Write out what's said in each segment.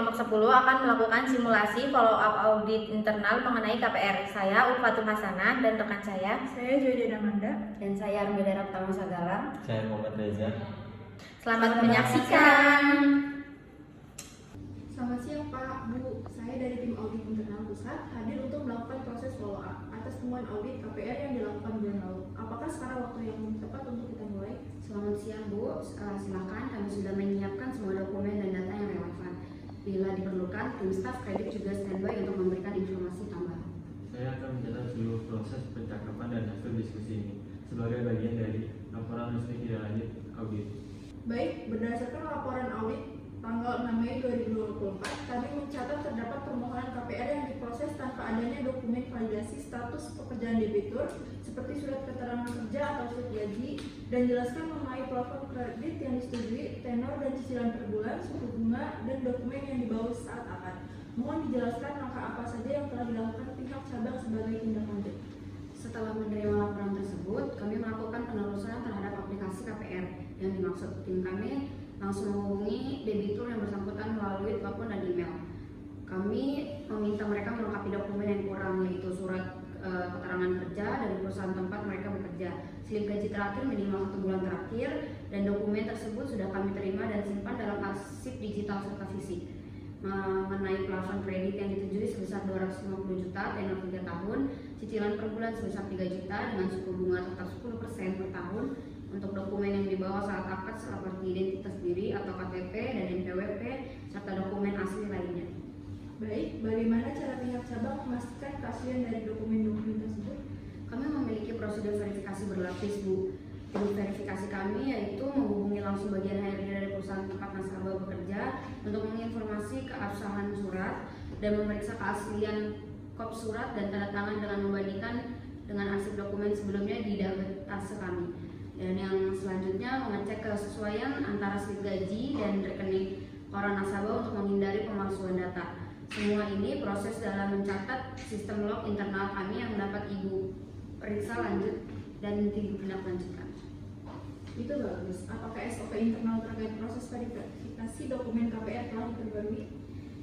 kelompok 10 akan melakukan simulasi follow up audit internal mengenai KPR. Saya Ulfatul Hasanah dan rekan saya Joy Amanda, dan saya Armida Raptama Sagala. Saya Muhammad Reza. Selamat menyaksikan. Selamat siang Pak, Bu. Saya dari tim audit internal pusat hadir untuk melakukan proses follow up atas temuan audit KPR yang dilakukan bulan lalu. Apakah sekarang waktu yang tepat untuk kita mulai? Selamat siang Bu, silakan, kami sudah menyiapkan semua dokumen dan data yang relevan. Bila diperlukan, tim staf kredit juga standby untuk memberikan informasi tambahan. Saya akan mencatat seluruh proses percakapan dan hasil diskusi ini sebagai bagian dari laporan resmi tidak lanjut audit. Baik, berdasarkan laporan audit tanggal 6 Mei 2024, kami mencatat terdapat permohonan KPR yang diproses tanpa adanya dokumen validasi status pekerjaan debitur seperti surat keterangan kerja atau surat gaji, dan jelaskan mengenai plafon kredit yang disetujui, tenor dan cicilan per bulan, suku bunga, dan dokumen yang dibawa saat akad. Mohon dijelaskan langkah apa saja yang telah dilakukan pihak cabang sebagai tindak lanjut. Setelah menerima laporan tersebut, kami melakukan penelusuran terhadap aplikasi KPR. Yang dimaksud tim kami langsung menghubungi debitur yang bersangkutan melalui telepon dan email. Kami meminta mereka melengkapi dokumen yang kurang, yaitu surat keterangan kerja dari perusahaan tempat mereka bekerja, slip gaji terakhir minimal 1 bulan terakhir, dan dokumen tersebut sudah kami terima dan simpan dalam arsip digital serta fisik. Mengenai plafon kredit yang disetujui sebesar 250 juta tenor 3 tahun, cicilan per bulan sebesar 3 juta dengan suku bunga tetap 10% per tahun. Untuk dokumen yang dibawa saat akad seperti identitas diri atau KTP dan NPWP serta dokumen asli lainnya. Baik, bagaimana cara pihak cabang memastikan keaslian dari dokumen-dokumen tersebut? Kami memiliki prosedur verifikasi berlapis, Bu. Tim verifikasi kami yaitu menghubungi langsung bagian HRD dari perusahaan tempat nasabah bekerja untuk menginformasi keabsahan surat dan memeriksa keaslian kop surat dan tanda tangan dengan membandingkan dengan arsip dokumen sebelumnya di database kami. Dan yang selanjutnya mengecek kesesuaian antara slip gaji dan rekening koran nasabah untuk menghindari pemalsuan data. Semua ini proses dalam mencatat sistem log internal kami yang dapat Ibu periksa lanjut dan ditindaklanjutkan. Itu bagus. Apakah SOP internal terkait proses verifikasi dokumen KPR telah diperbarui?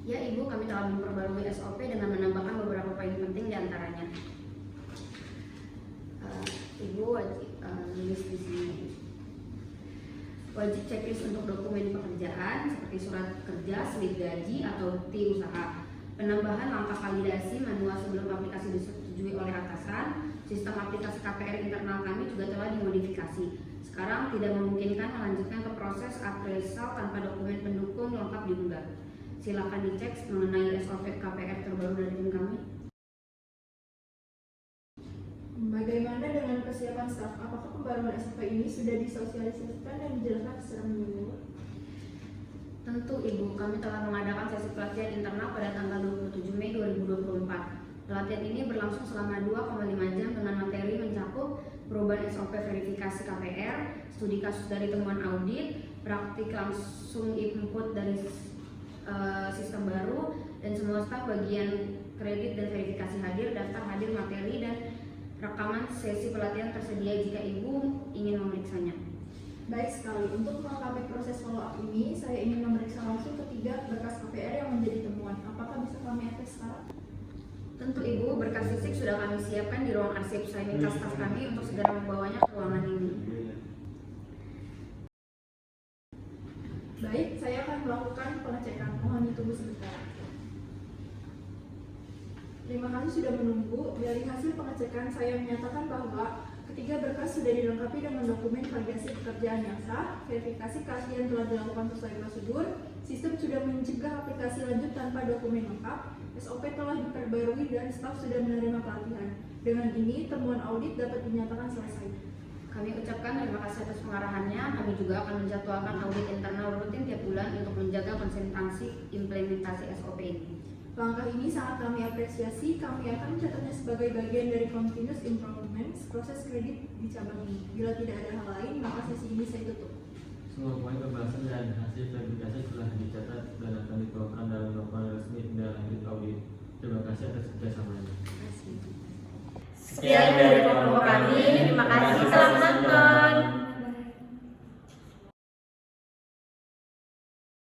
Ya Ibu, kami telah memperbarui SOP dengan menambahkan beberapa poin penting diantaranya. Ibu wajib tulis di sini. Wajib checklist untuk dokumen pekerjaan seperti surat kerja, slip gaji atau T usaha. Penambahan langkah validasi manual sebelum aplikasi disetujui oleh atasan. Sistem aplikasi KPR internal kami juga telah dimodifikasi. Sekarang tidak memungkinkan melanjutkan ke proses appraisal tanpa dokumen pendukung lengkap diunggah. Silakan dicek mengenai SOP KPR terbaru dari tim kami. Bagaimana dengan kesiapan staf? Apakah pembaruan SOP ini sudah disosialisasikan dan dijelaskan secara menyeluruh? Tentu Ibu, kami telah mengadakan sesi pelatihan internal pada tanggal 27 Mei 2024. Pelatihan ini berlangsung selama 2,5 jam dengan materi mencakup perubahan SOP verifikasi KPR, studi kasus dari temuan audit, praktik langsung input dari sistem baru, dan semua staf bagian kredit dan verifikasi hadir, daftar hadir materi dan rekaman sesi pelatihan tersedia jika Ibu ingin memeriksanya. Baik sekali, untuk melengkapi proses follow up ini, saya ingin memeriksa langsung ketiga berkas KPR yang menjadi temuan. Apakah bisa kami akses sekarang? Tentu Ibu, berkas fisik sudah kami siapkan di ruang arsip. Saya minta staf kami untuk segera membawanya ke ruangan ini. Baik, saya akan melakukan pengecekan. Mohon ditunggu sebentar. Terima kasih sudah menunggu. Dari hasil pengecekan, saya menyatakan bahwa ketiga berkas sudah dilengkapi dengan dokumen validasi pekerjaan yang sah, verifikasi keaslian telah dilakukan sesuai prosedur, sistem sudah mencegah aplikasi lanjut tanpa dokumen lengkap, SOP telah diperbarui dan staf sudah menerima pelatihan. Dengan ini, temuan audit dapat dinyatakan selesai. Kami ucapkan terima kasih atas pengarahannya. Kami juga akan menjadwalkan audit internal rutin tiap bulan untuk menjaga konsistensi implementasi SOP ini. Langkah ini sangat kami apresiasi. Kami akan mencatatnya sebagai bagian dari continuous improvement proses kredit di cabang ini. Bila tidak ada hal lain, maka sesi ini saya tutup. Semua poin pembahasan dan hasil verifikasi telah dicatat dan akan dituangkan dalam laporan resmi tindak lanjut audit. Terima kasih atas kerjasamanya. Terima kasih. Sekian dari kelompok kami.